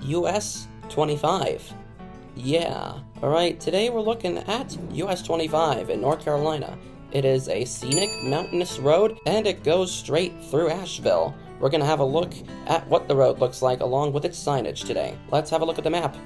US-25. Yeah, alright, today we're looking at US-25 in North Carolina. It is a scenic, mountainous road, and it goes straight through Asheville. We're gonna have a look at what the road looks like along with its signage today. Let's have a look at the map.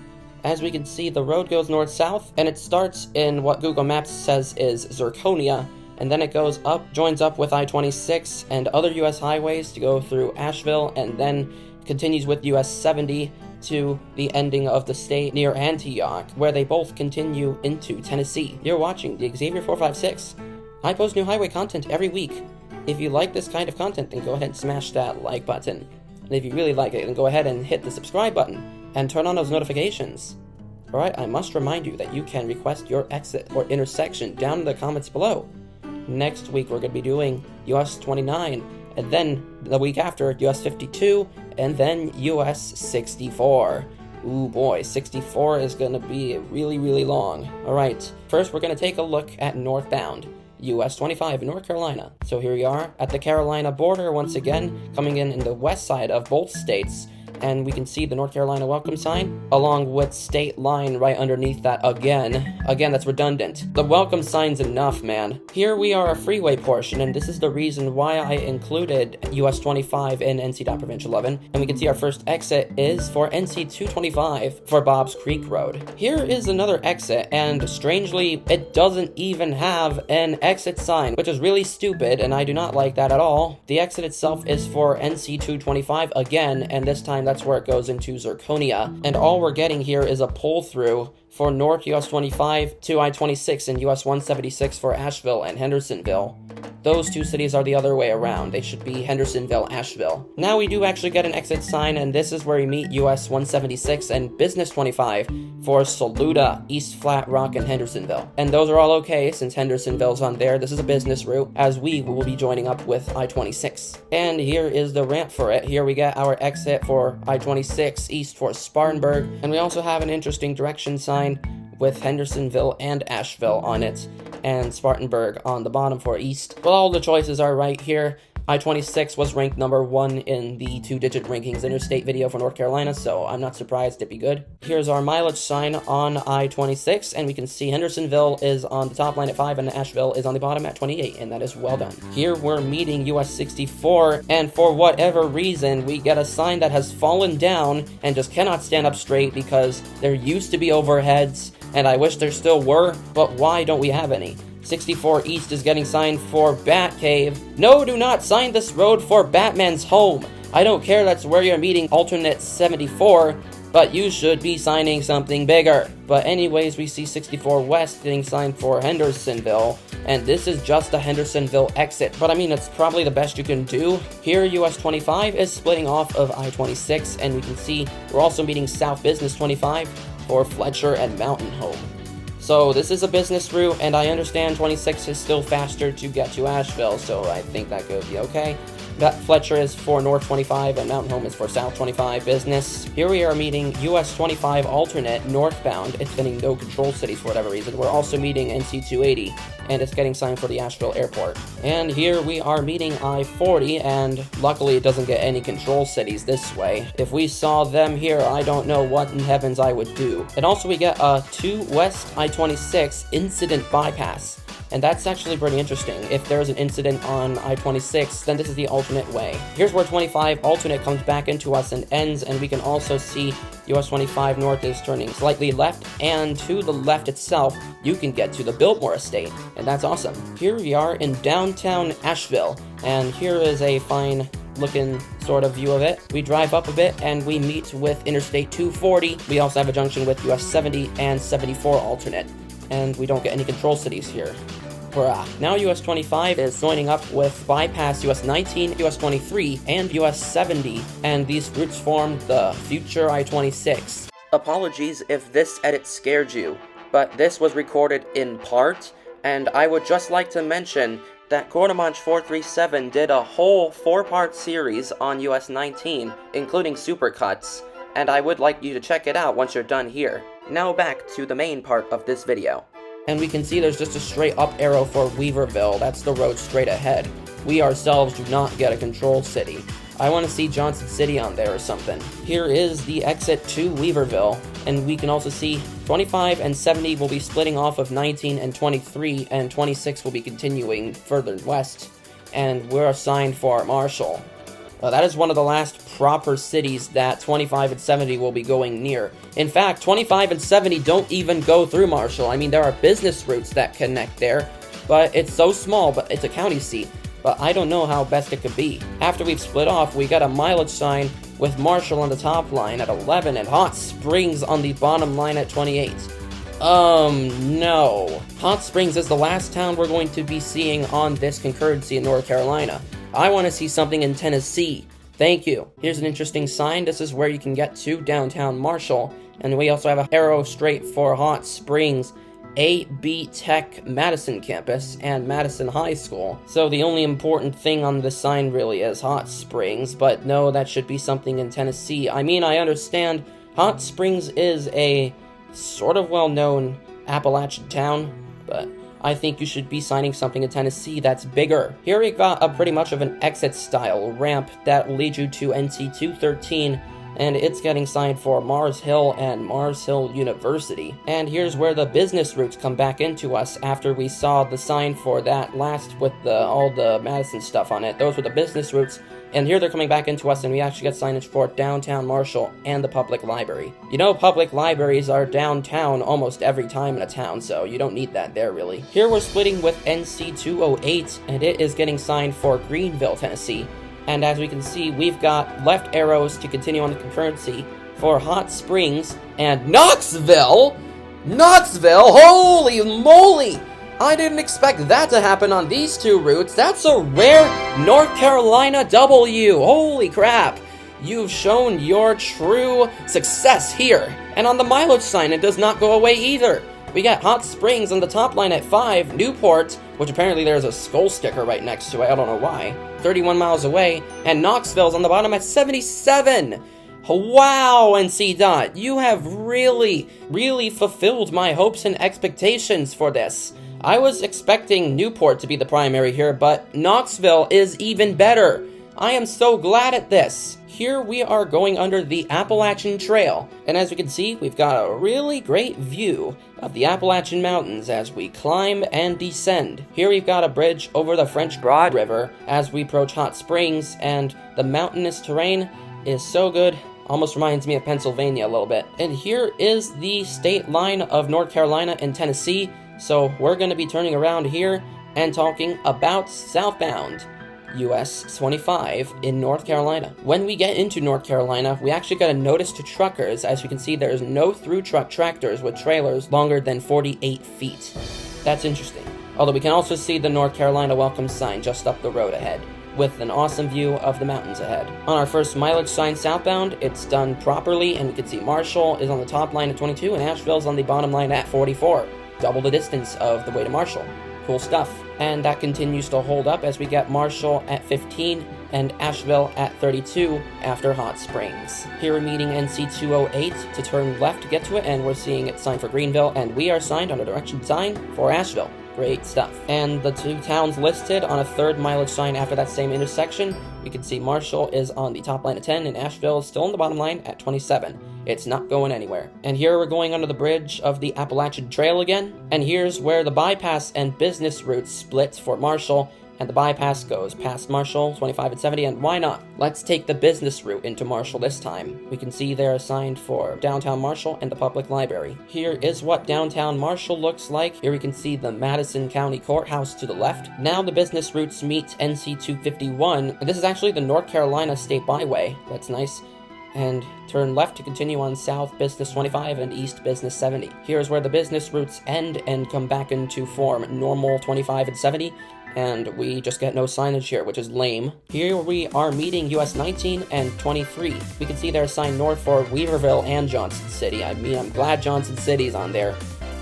As we can see, the road goes north-south, and it starts in what Google Maps says is Zirconia, and then it goes up, joins up with I-26 and other US highways to go through Asheville, and then continues with US 70 to the ending of the state near Antioch, where they both continue into Tennessee. You're watching the Xavier 456. I post new highway content every week. If you like this kind of content, then go ahead and smash that like button. And if you really like it, then go ahead and hit the subscribe button and turn on those notifications. Alright, I must remind you that you can request your exit or intersection down in the comments below. Next week we're going to be doing US 29, and then the week after US 52, and then US 64. Ooh boy, 64 is going to be really, really long. Alright, first we're going to take a look at northbound US 25 in North Carolina. So here we are at the Carolina border once again, coming in the west side of both states. And we can see the North Carolina welcome sign, along with state line right underneath that again. Again, that's redundant. The welcome sign's enough, man. Here we are a freeway portion, and this is the reason why I included US 25 in NCDOT Provincial Lovin. And we can see our first exit is for NC 225 for Bob's Creek Road. Here is another exit, and strangely, it doesn't even have an exit sign, which is really stupid, and I do not like that at all. The exit itself is for NC 225 again, and this time that's where it goes into Zirconia. And all we're getting here is a pull-through for North US 25 to I-26 and US 176 for Asheville and Hendersonville. Those two cities are the other way around. They should be Hendersonville, Asheville. Now we do actually get an exit sign, and this is where we meet US 176 and Business 25 for Saluda, East Flat Rock, and Hendersonville. And those are all okay since Hendersonville's on there. This is a business route, as we will be joining up with I-26. And here is the ramp for it. Here we get our exit for I-26 east for Spartanburg, and we also have an interesting direction sign with Hendersonville and Asheville on it, and Spartanburg on the bottom for east. Well, all the choices are right here. I-26 was ranked number 1 in the 2-digit rankings interstate video for North Carolina, so I'm not surprised it'd be good. Here's our mileage sign on I-26, and we can see Hendersonville is on the top line at 5, and Asheville is on the bottom at 28, and that is well done. Here we're meeting US 64, and for whatever reason, we get a sign that has fallen down and just cannot stand up straight because there used to be overheads, and I wish there still were, but why don't we have any? 64 East is getting signed for Batcave. No, do not sign this road for Batman's home. I don't care that's where you're meeting alternate 74, but you should be signing something bigger. But anyways, we see 64 West getting signed for Hendersonville, and this is just a Hendersonville exit, but I mean, it's probably the best you can do. Here, US 25 is splitting off of I-26, and we can see we're also meeting South Business 25 for Fletcher and Mountain Home. So this is a business route, and I understand 26 is still faster to get to Asheville, so I think that could be okay. That Fletcher is for North 25, and Mountain Home is for South 25 business. Here we are meeting US 25 alternate northbound. It's getting no control cities for whatever reason. We're also meeting NC 280, and it's getting signed for the Asheville airport. And here we are meeting I-40, and luckily it doesn't get any control cities this way. If we saw them here, I don't know what in heavens I would do. And also we get a 2 West I-26 incident bypass. And that's actually pretty interesting. If there's an incident on I-26, then this is the alternate way. Here's where 25 alternate comes back into us and ends, and we can also see US 25 North is turning slightly left, and to the left itself, you can get to the Biltmore Estate, and that's awesome. Here we are in downtown Asheville, and here is a fine looking sort of view of it. We drive up a bit and we meet with Interstate 240. We also have a junction with US 70 and 74 alternate, and we don't get any control cities here. Hurrah. Now US 25 is joining up with bypass US 19, US 23, and US 70, and these routes form the future I-26. Apologies if this edit scared you, but this was recorded in part, and I would just like to mention that Quartermanch 437 did a whole 4-part series on US 19, including supercuts, and I would like you to check it out once you're done here. Now back to the main part of this video. And we can see there's just a straight up arrow for Weaverville. That's the road straight ahead. we ourselves do not get a control city. I want to see Johnson City on there or something. Here is the exit to Weaverville, and we can also see 25 and 70 will be splitting off of 19 and 23, and 26 will be continuing further west, and we're assigned for Marshall. That is one of the last proper cities that 25 and 70 will be going near. In fact, 25 and 70 don't even go through Marshall. I mean, there are business routes that connect there, but it's so small, but it's a county seat. But I don't know how best it could be. After we've split off, we got a mileage sign with Marshall on the top line at 11 and Hot Springs on the bottom line at 28. No. Hot Springs is the last town we're going to be seeing on this concurrency in North Carolina. I want to see something in Tennessee. Thank you. Here's an interesting sign. This is where you can get to downtown Marshall. And we also have an arrow straight for Hot Springs, AB Tech Madison campus, and Madison High School. So the only important thing on this sign really is Hot Springs, but no, that should be something in Tennessee. I mean, I understand Hot Springs is a sort of well-known Appalachian town, but I think you should be signing something in Tennessee that's bigger. Here we got a pretty much of an exit-style ramp that will lead you to NC 213, and it's getting signed for Mars Hill and Mars Hill University. And here's where the business routes come back into us after we saw the sign for that last with all the Madison stuff on it. Those were the business routes, and here they're coming back into us, and we actually get signage for downtown Marshall and the public library. You know, public libraries are downtown almost every time in a town, so you don't need that there, really. Here we're splitting with NC 208, and it is getting signed for Greenville, Tennessee. And as we can see, we've got left arrows to continue on the concurrency for Hot Springs and Knoxville! Knoxville! Holy moly! I didn't expect that to happen on these two routes. That's a rare North Carolina W! Holy crap! You've shown your true success here. And on the mileage sign, it does not go away either. We got Hot Springs on the top line at 5, Newport, which apparently there's a skull sticker right next to it, I don't know why, 31 miles away, and Knoxville's on the bottom at 77! Wow, NCDOT, you have really fulfilled my hopes and expectations for this. I was expecting Newport to be the primary here, but Knoxville is even better. I am so glad at this. Here we are going under the Appalachian Trail, and as we can see, we've got a really great view of the Appalachian Mountains as we climb and descend. Here we've got a bridge over the French Broad River as we approach Hot Springs, and the mountainous terrain is so good, almost reminds me of Pennsylvania a little bit. And here is the state line of North Carolina and Tennessee, so we're going to be turning around here and talking about southbound US-25 in North Carolina. When we get into North Carolina, we actually got a notice to truckers. As you can see, there's no through truck tractors with trailers longer than 48 feet. That's interesting. Although we can also see the North Carolina welcome sign just up the road ahead, with an awesome view of the mountains ahead. On our first mileage sign southbound, it's done properly, and we can see Marshall is on the top line at 22, and Asheville's on the bottom line at 44. Double the distance of the way to Marshall. Cool stuff. And that continues to hold up as we get Marshall at 15 and Asheville at 32 after Hot Springs. Here we're meeting NC 208 to turn left to get to it, and we're seeing it signed for Greenville, and we are signed on a direction sign for Asheville. Great stuff. And the two towns listed on a third mileage sign after that same intersection, we can see Marshall is on the top line at 10 and Asheville is still on the bottom line at 27. It's not going anywhere. And here we're going under the bridge of the Appalachian Trail again, and here's where the bypass and business routes split for Marshall, and the bypass goes past Marshall, 25 and 70, and why not? Let's take the business route into Marshall this time. We can see they're assigned for downtown Marshall and the public library. Here is what downtown Marshall looks like. Here we can see the Madison County Courthouse to the left. Now the business routes meet NC 251, and this is actually the North Carolina State Byway. That's nice. And turn left to continue on South Business 25 and East Business 70. Here's where the business routes end and come back into form normal 25 and 70, and we just get no signage here, which is lame. Here we are meeting US 19 and 23. We can see they're assigned north for Weaverville and Johnson City. I mean, I'm glad Johnson City's on there.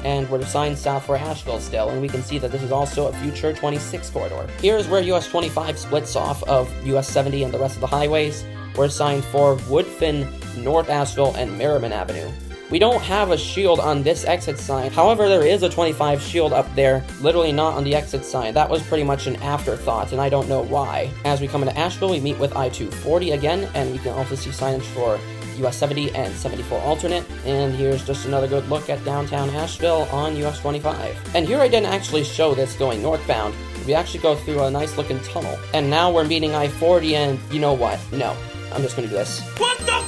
And we're assigned south for Asheville still, and we can see that this is also a future 26 corridor. Here's where US 25 splits off of US 70 and the rest of the highways. We're assigned for Woodfin, North Asheville, and Merriman Avenue. We don't have a shield on this exit sign. However, there is a 25 shield up there, literally not on the exit sign. That was pretty much an afterthought, and I don't know why. As we come into Asheville, we meet with I-240 again, and we can also see signage for US-70 and 74 alternate, and here's just another good look at downtown Asheville on US-25. And here I didn't actually show this going northbound. We actually go through a nice looking tunnel. And now we're meeting I-40, and you know what? No, I'm just gonna do this. What the f?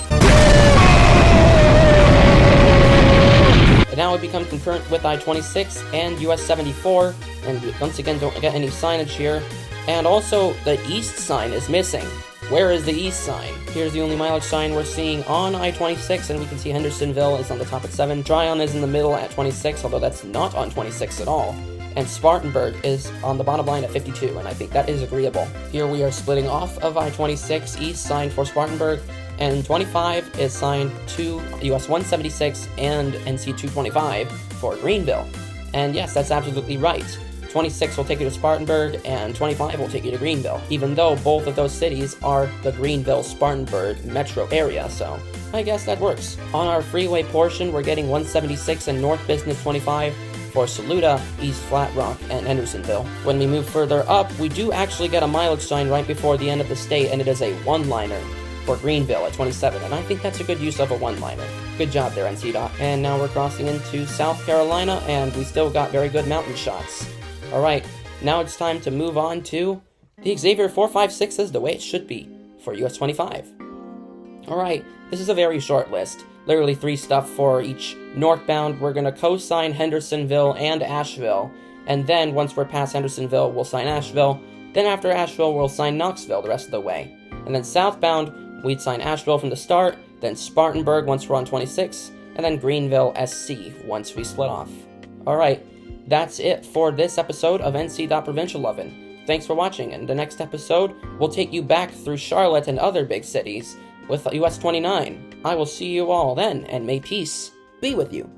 And now we become concurrent with I-26 and US-74, and we once again don't get any signage here. And also, the east sign is missing. Where is the east sign? Here's the only mileage sign we're seeing on I-26, and we can see Hendersonville is on the top at 7. Tryon is in the middle at 26, although that's not on 26 at all. And Spartanburg is on the bottom line at 52, and I think that is agreeable. Here we are splitting off of I-26 east signed for Spartanburg, and 25 is signed to US-176 and NC-225 for Greenville. And yes, that's absolutely right. 26 will take you to Spartanburg, and 25 will take you to Greenville, even though both of those cities are the Greenville-Spartanburg metro area, so I guess that works. On our freeway portion, we're getting 176 and North Business 25 for Saluda, East Flat Rock, and Hendersonville. When we move further up, we do actually get a mileage sign right before the end of the state, and it is a one-liner for Greenville at 27, and I think that's a good use of a one-liner. Good job there, NCDOT. And now we're crossing into South Carolina, and we still got very good mountain shots. Alright, now it's time to move on to the Xavier 456s the way it should be for US-25. Alright, this is a very short list. Literally 3 stuff for each. Northbound, we're going to co-sign Hendersonville and Asheville. And then, once we're past Hendersonville, we'll sign Asheville. Then after Asheville, we'll sign Knoxville the rest of the way. And then southbound, we'd sign Asheville from the start, then Spartanburg once we're on 26, and then Greenville SC once we split off. Alright. That's it for this episode of NCDOT Provincial Lovin. Thanks for watching, and the next episode will take you back through Charlotte and other big cities with US-29. I will see you all then, and may peace be with you.